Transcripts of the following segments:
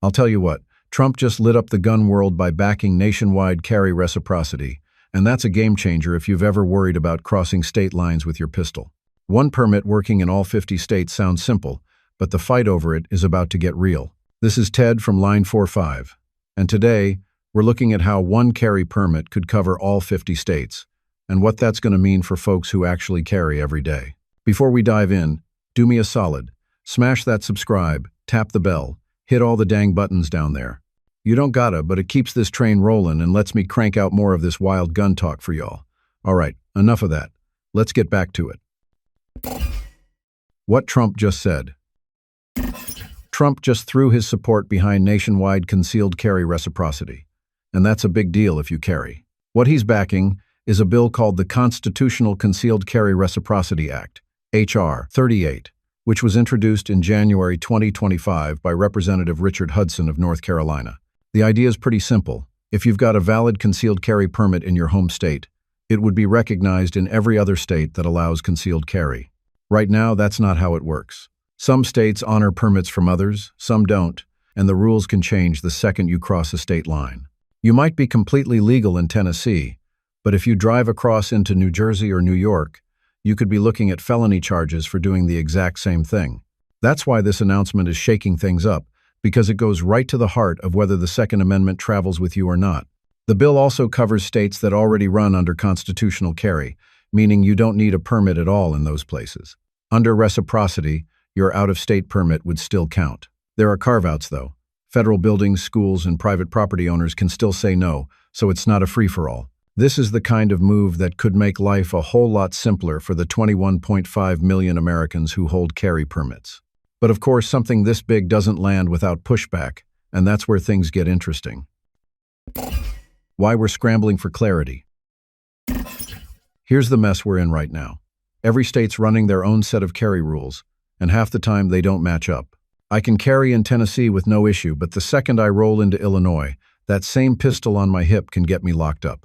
I'll tell you what, Trump just lit up the gun world by backing nationwide carry reciprocity, and that's a game changer if you've ever worried about crossing state lines with your pistol. One permit working in all 50 states sounds simple, but the fight over it is about to get real. This is Ted from Line 45, and today we're looking at how one carry permit could cover all 50 states, and what that's going to mean for folks who actually carry every day. Before we dive in, do me a solid. Smash that subscribe, tap the bell, hit all the dang buttons down there. You don't gotta, but it keeps this train rolling and lets me crank out more of this wild gun talk for y'all. All right, enough of that. Let's get back to it. What Trump just said. Trump just threw his support behind nationwide concealed carry reciprocity. And that's a big deal if you carry. What he's backing is a bill called the Constitutional Concealed Carry Reciprocity Act, H.R. 38, which was introduced in January 2025 by Representative Richard Hudson of North Carolina. The idea is pretty simple. If you've got a valid concealed carry permit in your home state, it would be recognized in every other state that allows concealed carry. Right now, that's not how it works. Some states honor permits from others, some don't, and the rules can change the second you cross a state line. You might be completely legal in Tennessee, but if you drive across into New Jersey or New York, you could be looking at felony charges for doing the exact same thing. That's why this announcement is shaking things up, because it goes right to the heart of whether the Second Amendment travels with you or not. The bill also covers states that already run under constitutional carry, meaning you don't need a permit at all in those places. Under reciprocity, your out-of-state permit would still count. There are carve-outs, though. Federal buildings, schools, and private property owners can still say no, so it's not a free-for-all. This is the kind of move that could make life a whole lot simpler for the 21.5 million Americans who hold carry permits. But of course, something this big doesn't land without pushback, and that's where things get interesting. Why we're scrambling for clarity. Here's the mess we're in right now. Every state's running their own set of carry rules, and half the time they don't match up. I can carry in Tennessee with no issue, but the second I roll into Illinois, that same pistol on my hip can get me locked up.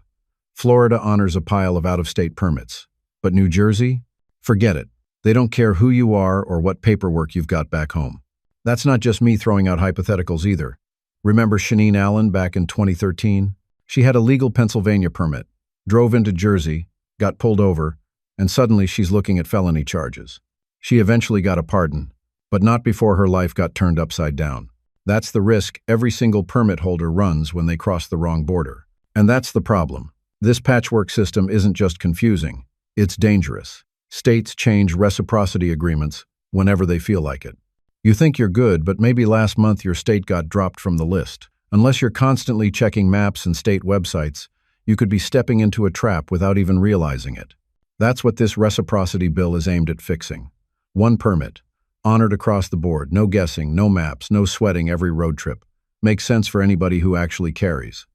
Florida honors a pile of out-of-state permits. But New Jersey? Forget it. They don't care who you are or what paperwork you've got back home. That's not just me throwing out hypotheticals either. Remember Shaneen Allen back in 2013? She had a legal Pennsylvania permit, drove into Jersey, got pulled over, and suddenly she's looking at felony charges. She eventually got a pardon, but not before her life got turned upside down. That's the risk every single permit holder runs when they cross the wrong border. And that's the problem. This patchwork system isn't just confusing, it's dangerous. States change reciprocity agreements whenever they feel like it. You think you're good, but maybe last month your state got dropped from the list. Unless you're constantly checking maps and state websites, you could be stepping into a trap without even realizing it. That's what this reciprocity bill is aimed at fixing. One permit, honored across the board, no guessing, no maps, no sweating every road trip. Makes sense for anybody who actually carries.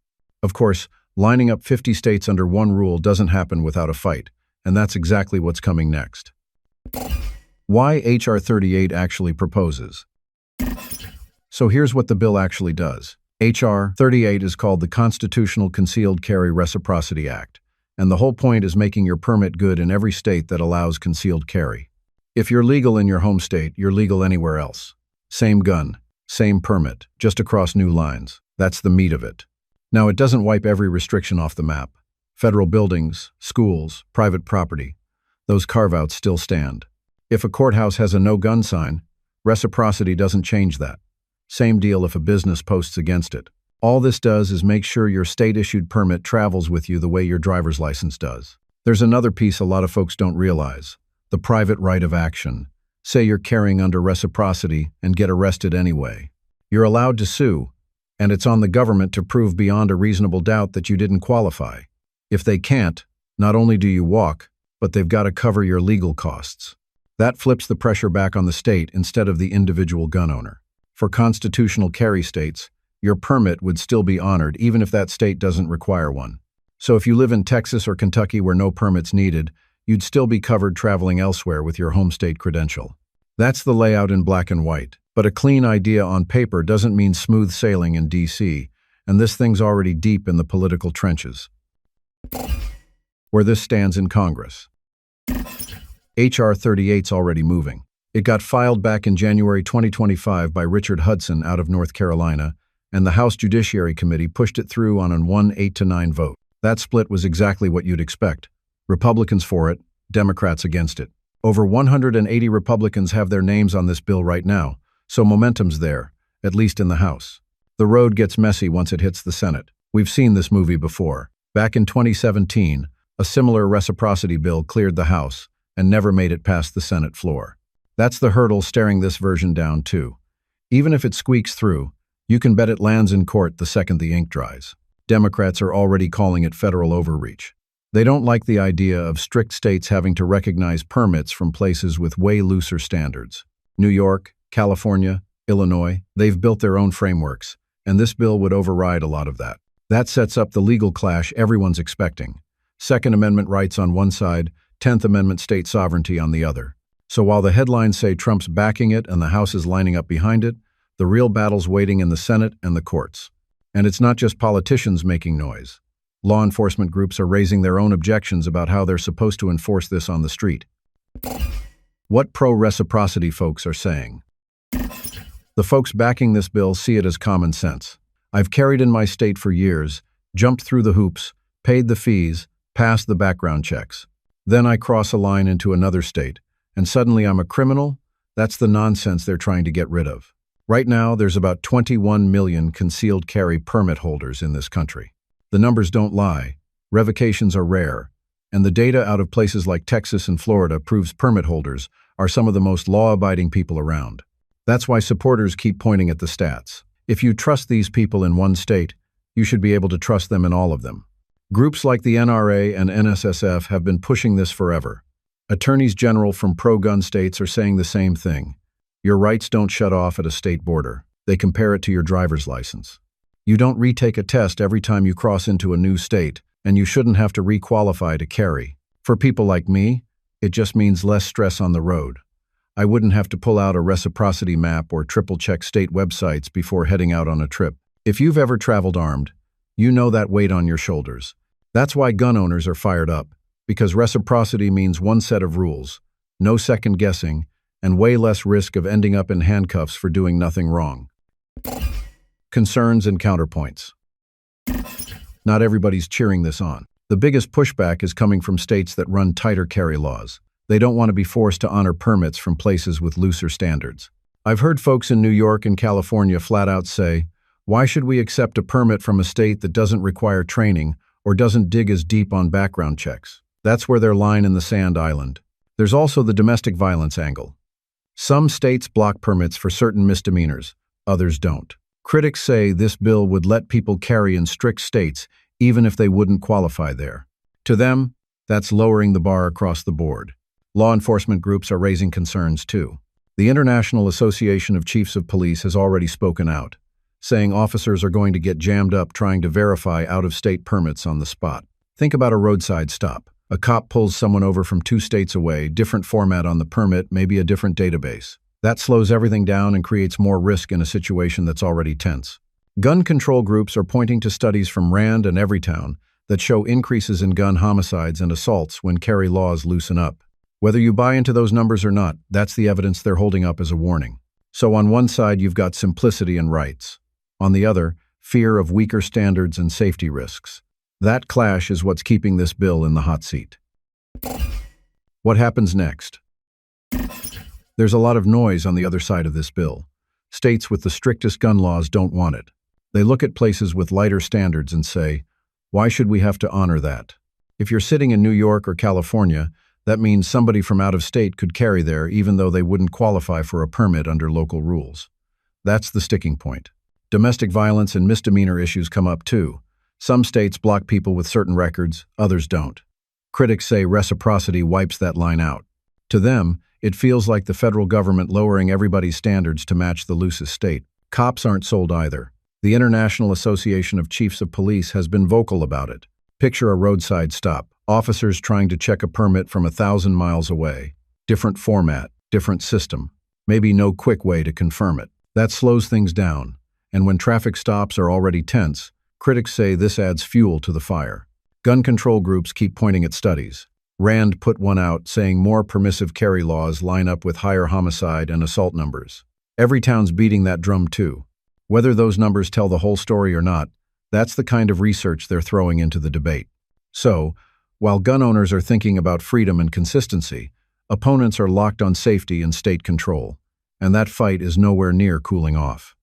Of course, lining up 50 states under one rule doesn't happen without a fight, and that's exactly what's coming next. Why H.R. 38 actually proposes. So here's what the bill actually does. H.R. 38 is called the Constitutional Concealed Carry Reciprocity Act, and the whole point is making your permit good in every state that allows concealed carry. If you're legal in your home state, you're legal anywhere else. Same gun, same permit, just across new lines. That's the meat of it. Now, it doesn't wipe every restriction off the map. Federal buildings, schools, private property, those carve-outs still stand. If a courthouse has a no-gun sign, reciprocity doesn't change that. Same deal if a business posts against it. All this does is make sure your state-issued permit travels with you the way your driver's license does. There's another piece a lot of folks don't realize. The private right of action. Say you're carrying under reciprocity and get arrested anyway. You're allowed to sue, and it's on the government to prove beyond a reasonable doubt that you didn't qualify. If they can't, not only do you walk, but they've got to cover your legal costs. That flips the pressure back on the state instead of the individual gun owner. For constitutional carry states, your permit would still be honored even if that state doesn't require one. So if you live in Texas or Kentucky where no permit's needed, you'd still be covered traveling elsewhere with your home state credential. That's the layout in black and white. But a clean idea on paper doesn't mean smooth sailing in D.C., and this thing's already deep in the political trenches. Where this stands in Congress. H.R. 38's already moving. It got filed back in January 2025 by Richard Hudson out of North Carolina, and the House Judiciary Committee pushed it through on a 1-8-9 vote. That split was exactly what you'd expect. Republicans for it, Democrats against it. Over 180 Republicans have their names on this bill right now, so momentum's there, at least in the House. The road gets messy once it hits the Senate. We've seen this movie before. Back in 2017, a similar reciprocity bill cleared the House and never made it past the Senate floor. That's the hurdle staring this version down too. Even if it squeaks through, you can bet it lands in court the second the ink dries. Democrats are already calling it federal overreach. They don't like the idea of strict states having to recognize permits from places with way looser standards. New York, California, Illinois, they've built their own frameworks, and this bill would override a lot of that. That sets up the legal clash everyone's expecting. Second Amendment rights on one side, 10th Amendment state sovereignty on the other. So while the headlines say Trump's backing it and the House is lining up behind it, the real battle's waiting in the Senate and the courts. And it's not just politicians making noise. Law enforcement groups are raising their own objections about how they're supposed to enforce this on the street. What pro-reciprocity folks are saying. The folks backing this bill see it as common sense. I've carried in my state for years, jumped through the hoops, paid the fees, passed the background checks. Then I cross a line into another state, and suddenly I'm a criminal? That's the nonsense they're trying to get rid of. Right now, there's about 21 million concealed carry permit holders in this country. The numbers don't lie, revocations are rare, and the data out of places like Texas and Florida proves permit holders are some of the most law-abiding people around. That's why supporters keep pointing at the stats. If you trust these people in one state, you should be able to trust them in all of them. Groups like the NRA and NSSF have been pushing this forever. Attorneys general from pro-gun states are saying the same thing. Your rights don't shut off at a state border. They compare it to your driver's license. You don't retake a test every time you cross into a new state, and you shouldn't have to re-qualify to carry. For people like me, it just means less stress on the road. I wouldn't have to pull out a reciprocity map or triple-check state websites before heading out on a trip. If you've ever traveled armed, you know that weight on your shoulders. That's why gun owners are fired up, because reciprocity means one set of rules, no second guessing, and way less risk of ending up in handcuffs for doing nothing wrong. Concerns and counterpoints. Not everybody's cheering this on. The biggest pushback is coming from states that run tighter carry laws. They don't want to be forced to honor permits from places with looser standards. I've heard folks in New York and California flat out say, why should we accept a permit from a state that doesn't require training or doesn't dig as deep on background checks? That's where their line in the sand island. There's also the domestic violence angle. Some states block permits for certain misdemeanors, others don't. Critics say this bill would let people carry in strict states even if they wouldn't qualify there. To them, that's lowering the bar across the board. Law enforcement groups are raising concerns too. The International Association of Chiefs of Police has already spoken out, saying officers are going to get jammed up trying to verify out-of-state permits on the spot. Think about a roadside stop. A cop pulls someone over from 2 states away, different format on the permit, maybe a different database. That slows everything down and creates more risk in a situation that's already tense. Gun control groups are pointing to studies from RAND and Everytown that show increases in gun homicides and assaults when carry laws loosen up. Whether you buy into those numbers or not, that's the evidence they're holding up as a warning. So on one side, you've got simplicity and rights. On the other, fear of weaker standards and safety risks. That clash is what's keeping this bill in the hot seat. What happens next? There's a lot of noise on the other side of this bill. States with the strictest gun laws don't want it. They look at places with lighter standards and say, why should we have to honor that? If you're sitting in New York or California, that means somebody from out of state could carry there even though they wouldn't qualify for a permit under local rules. That's the sticking point. Domestic violence and misdemeanor issues come up too. Some states block people with certain records, others don't. Critics say reciprocity wipes that line out. To them, it feels like the federal government lowering everybody's standards to match the loosest state. Cops aren't sold either. The International Association of Chiefs of Police has been vocal about it. Picture a roadside stop. Officers trying to check a permit from 1,000 miles away. Different format, different system. Maybe no quick way to confirm it. That slows things down. And when traffic stops are already tense, critics say this adds fuel to the fire. Gun control groups keep pointing at studies. Rand put one out saying more permissive carry laws line up with higher homicide and assault numbers. Every town's beating that drum too. Whether those numbers tell the whole story or not, that's the kind of research they're throwing into the debate. So, while gun owners are thinking about freedom and consistency, opponents are locked on safety and state control. And that fight is nowhere near cooling off.